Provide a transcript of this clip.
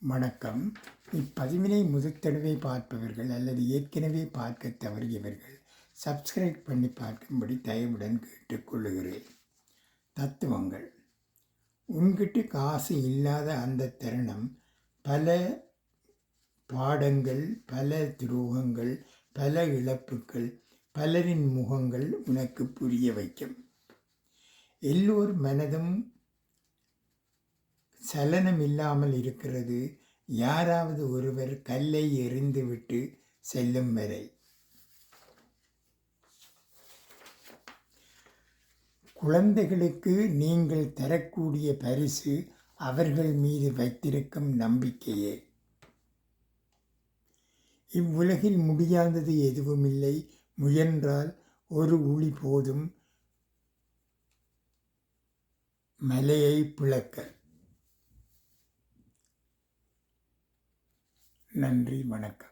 வணக்கம். இப்பதிவினை முதற்தடவை பார்ப்பவர்கள் அல்லது ஏற்கனவே பார்க்க தவறியவர்கள் சப்ஸ்கிரைப் பண்ணி பார்க்கும்படி தயவுடன் கேட்டுக்கொள்ளுகிறேன். தத்துவங்கள். உன்கிட்ட காசு இல்லாத அந்த தருணம் பல பாடங்கள், பல துரோகங்கள், பல இழப்புகள், பலரின் முகங்கள் உனக்கு புரிய வைக்கும். எல்லோர் மனதும் சலனம் இல்லாமல் இருக்கிறது, யாராவது ஒருவர் கல்லை எறிந்துவிட்டு செல்லும் வரை. குழந்தைகளுக்கு நீங்கள் தரக்கூடிய பரிசு அவர்கள் மீது வைத்திருக்கும் நம்பிக்கையே. இவ்வுலகில் முடியாதது எதுவுமில்லை, முயன்றால் ஒரு உளி போதும் மலையை பிளக்க. நன்றி, வணக்கம்.